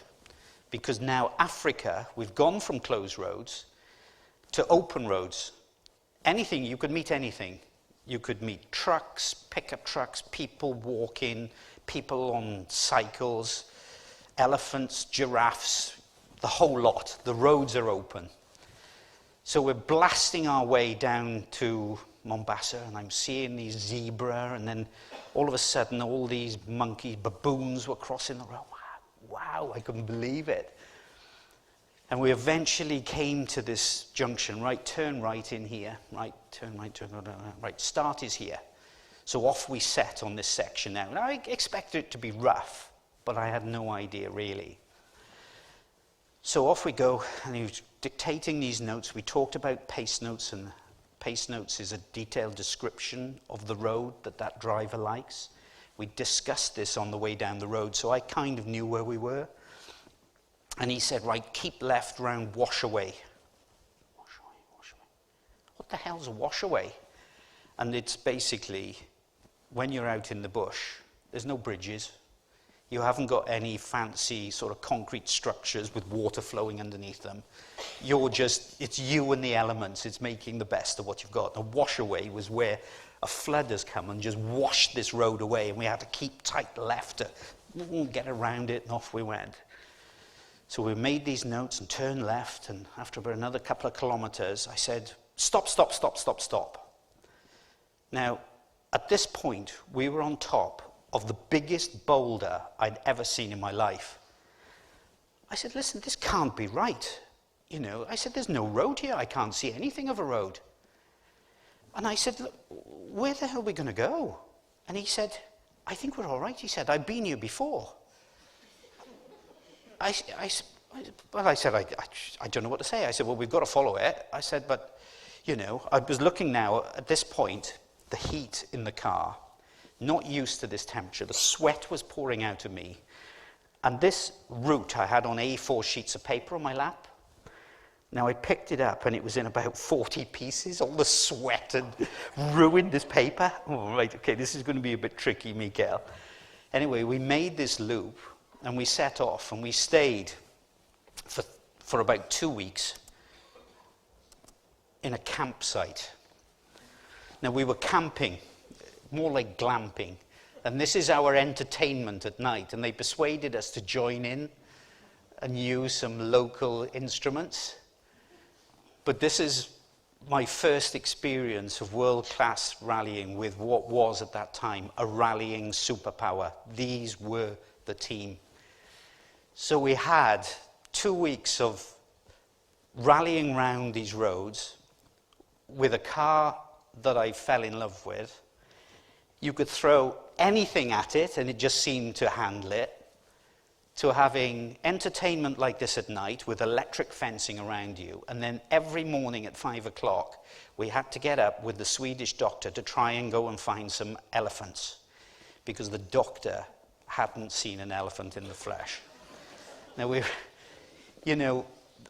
Because now Africa, we've gone from closed roads to open roads. Anything, you could meet anything. You could meet trucks, pickup trucks, people walking, people on cycles, elephants, giraffes, the whole lot. The roads are open. So we're blasting our way down to Mombasa, and I'm seeing these zebra, and then all of a sudden all these monkeys, baboons were crossing the road. Wow, I couldn't believe it. And we eventually came to this junction, right, turn right in here, right, turn right, right, start is here. So off we set on this section now. And I expected it to be rough, but I had no idea really. So off we go, and he was dictating these notes. We talked about pace notes, and pace notes is a detailed description of the road that driver likes. We discussed this on the way down the road, so I kind of knew where we were. And he said, right, keep left round Washaway. Washaway. What the hell's a washaway? And it's basically, when you're out in the bush, there's no bridges. You haven't got any fancy sort of concrete structures with water flowing underneath them. It's you and the elements. It's making the best of what you've got. A washaway was where a flood has come and just washed this road away, and we had to keep tight left to get around it, and off we went. So we made these notes and turned left, and after about another couple of kilometers, I said, stop, stop, stop, stop, stop. Now, at this point, we were on top of the biggest boulder I'd ever seen in my life. I said, listen, this can't be right. You know, I said, there's no road here. I can't see anything of a road. And I said, look, where the hell are we going to go? And he said, I think we're all right. He said, I've been here before. I said, I don't know what to say. I said, well, we've got to follow it. I said, but, you know, I was looking now, at this point, the heat in the car, not used to this temperature. The sweat was pouring out of me. And this route I had on A4 sheets of paper on my lap. Now, I picked it up, and it was in about 40 pieces. All the sweat had ruined this paper. Oh, right, okay, this is going to be a bit tricky, Mikael. Anyway, we made this loop, and we set off, and we stayed for about 2 weeks in a campsite. Now, we were camping, more like glamping, and this is our entertainment at night, and they persuaded us to join in and use some local instruments. But this is my first experience of world-class rallying with what was at that time a rallying superpower. These were the team. So we had 2 weeks of rallying round these roads with a car that I fell in love with. You could throw anything at it and it just seemed to handle it, to having entertainment like this at night with electric fencing around you, and then every morning at 5 o'clock we had to get up with the Swedish doctor to try and go and find some elephants, because the doctor hadn't seen an elephant in the flesh. Now,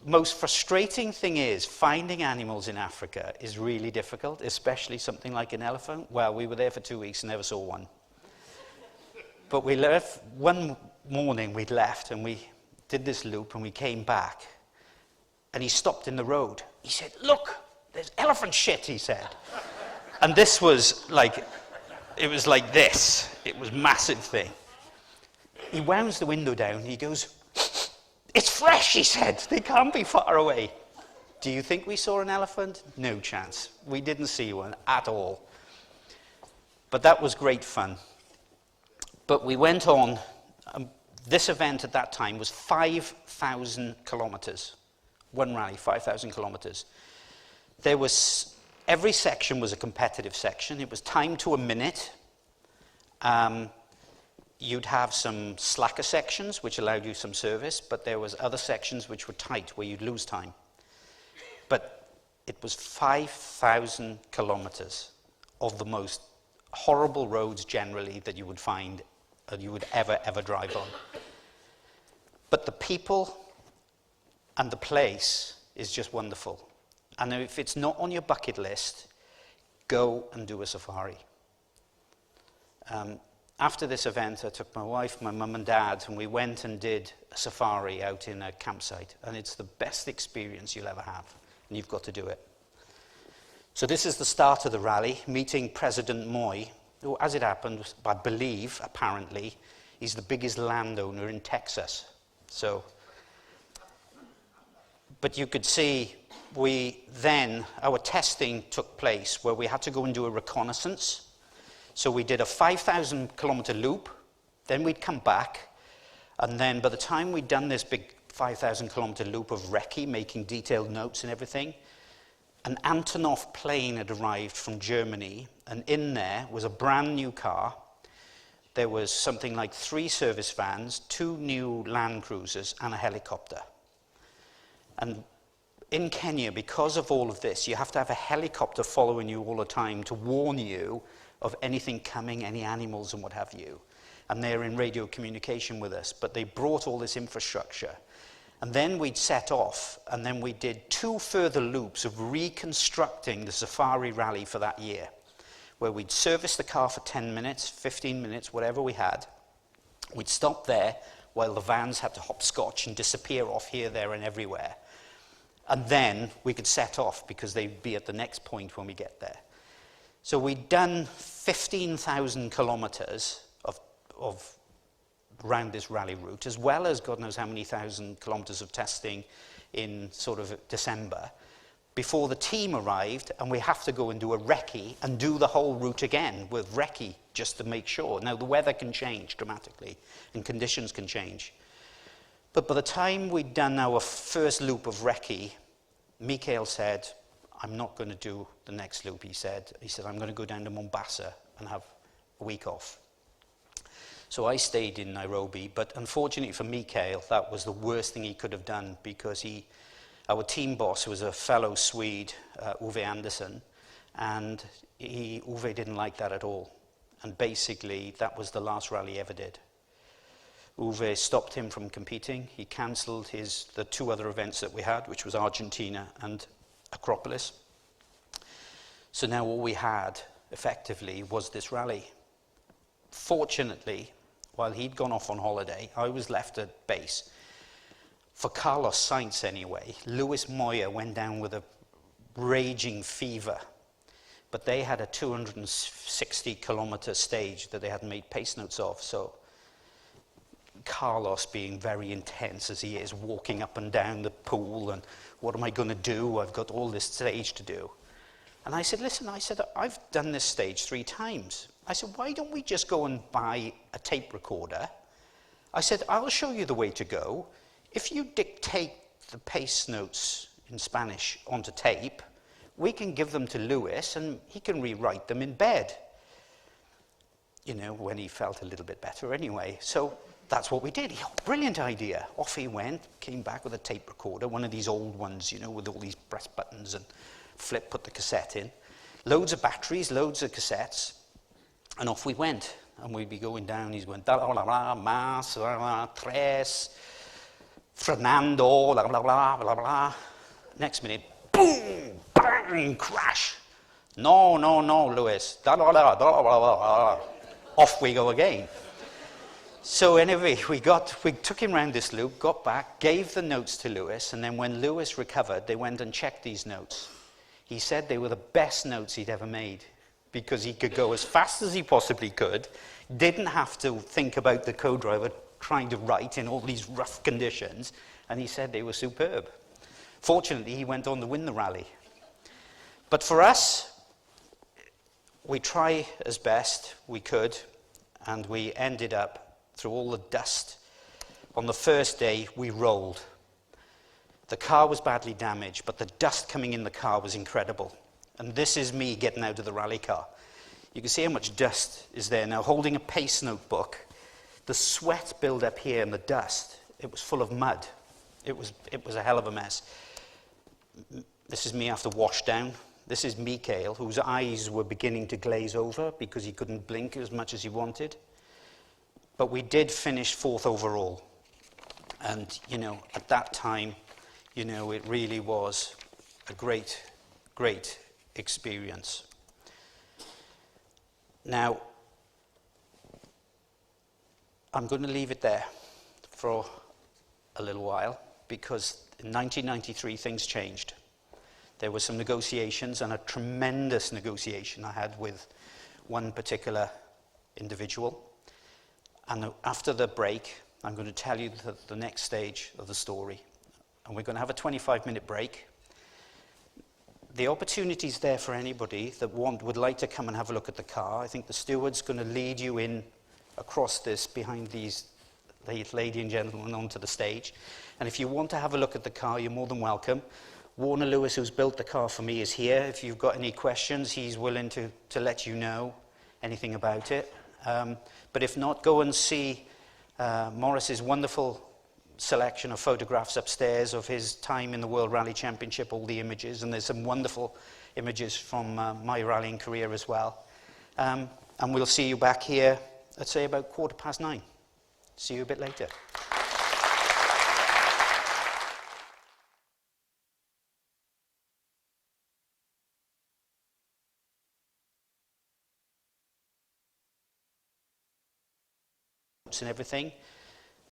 most frustrating thing is finding animals in Africa is really difficult, especially something like an elephant. Well, we were there for 2 weeks and never saw one. But we left, one morning we'd left and we did this loop and we came back and he stopped in the road. He said, "Look, there's elephant shit," he said. And this was like, it was like this. It was a massive thing. He wounds the window down and he goes, "It's fresh," he said. "They can't be far away." Do you think we saw an elephant? No chance. We didn't see one at all. But that was great fun. But we went on. This event at that time was 5,000 kilometers. One rally, 5,000 kilometers. There was, every section was a competitive section. It was timed to a minute. You'd have some slacker sections, which allowed you some service, but there was other sections which were tight, where you'd lose time. But it was 5,000 kilometers of the most horrible roads generally that you would find and you would ever drive on. But the people and the place is just wonderful. And if it's not on your bucket list, go and do a safari. After this event, I took my wife, my mum and dad, and we went and did a safari out in a campsite. And it's the best experience you'll ever have. And you've got to do it. So this is the start of the rally, meeting President Moy, who, as it happened, I believe, apparently, he's the biggest landowner in Texas. So, but you could see our testing took place where we had to go and do a reconnaissance. So we did a 5,000 kilometer loop, then we'd come back, and then by the time we'd done this big 5,000 kilometer loop of recce, making detailed notes and everything, an Antonov plane had arrived from Germany, and in there was a brand new car. There was something like 3 service vans, 2 new Land Cruisers, and a helicopter. And in Kenya, because of all of this, you have to have a helicopter following you all the time to warn you of anything coming, any animals and what have you. And they're in radio communication with us, but they brought all this infrastructure. And then we'd set off, and then we did 2 further loops of reconstructing the safari rally for that year, where we'd service the car for 10 minutes, 15 minutes, whatever we had. We'd stop there while the vans had to hopscotch and disappear off here, there, and everywhere. And then we could set off because they'd be at the next point when we get there. So we'd done 15,000 kilometers of around this rally route, as well as God knows how many thousand kilometers of testing in sort of December, before the team arrived, and we have to go and do a recce and do the whole route again with recce just to make sure. Now, the weather can change dramatically and conditions can change. But by the time we'd done our first loop of recce, Mikael said, "I'm not going to do the next loop," he said. "I'm going to go down to Mombasa and have a week off." So I stayed in Nairobi, but unfortunately for Mikael, that was the worst thing he could have done, because our team boss was a fellow Swede, Uwe Andersson, and Uwe didn't like that at all. And basically, that was the last rally he ever did. Uwe stopped him from competing. He cancelled the 2 other events that we had, which was Argentina and Acropolis. So now all we had, effectively, was this rally. Fortunately, while he'd gone off on holiday, I was left at base. For Carlos Sainz anyway, Luis Moya went down with a raging fever, but they had a 260-kilometer stage that they hadn't made pace notes of, so Carlos, being very intense as he is, walking up and down the pool, and what am I going to do? I've got all this stage to do. And I said, listen, I've done this stage 3 times. I said, why don't we just go and buy a tape recorder? I said, I'll show you the way to go. If you dictate the pace notes in Spanish onto tape, we can give them to Lewis and he can rewrite them in bed. You know, when he felt a little bit better anyway. So that's what we did. Brilliant idea. Off he went, came back with a tape recorder, one of these old ones, you know, with all these press buttons, and put the cassette in. Loads of batteries, loads of cassettes, and off we went. And we'd be going down, he's going, da la la, mas, tres, Fernando, blah, blah, blah, blah, blah. Next minute, boom, bang, crash. No, Lewis. Da, da, da, da, da, da. Off we go again. So anyway, we took him round this loop, got back, gave the notes to Lewis, and then when Lewis recovered, they went and checked these notes. He said they were the best notes he'd ever made, because he could go as fast as he possibly could, didn't have to think about the co-driver trying to write in all these rough conditions, and he said they were superb. Fortunately, he went on to win the rally. But for us, we try as best we could, and we ended up, through all the dust, on the first day, we rolled. The car was badly damaged, but the dust coming in the car was incredible. And this is me getting out of the rally car. You can see how much dust is there now. Holding a pace notebook, the sweat built up here and the dust, it was full of mud. It was a hell of a mess. This is me after washdown. This is Mikhail, whose eyes were beginning to glaze over because he couldn't blink as much as he wanted. But we did finish 4th overall. And, you know, at that time, you know, it really was a great, great experience. Now, I'm going to leave it there for a little while, because in 1993 things changed. There were some negotiations, and a tremendous negotiation I had with one particular individual. And after the break, I'm going to tell you the next stage of the story. And we're going to have a 25-minute break. The opportunity's there for anybody that would like to come and have a look at the car. I think the steward's going to lead you in across this, behind these lady and gentlemen, onto the stage. And if you want to have a look at the car, you're more than welcome. Warner Lewis, who's built the car for me, is here. If you've got any questions, he's willing to let you know anything about it. But if not, go and see Morris's wonderful selection of photographs upstairs of his time in the World Rally Championship, all the images, and there's some wonderful images from my rallying career as well. And we'll see you back here, let's say about 9:15. See you a bit later. And everything.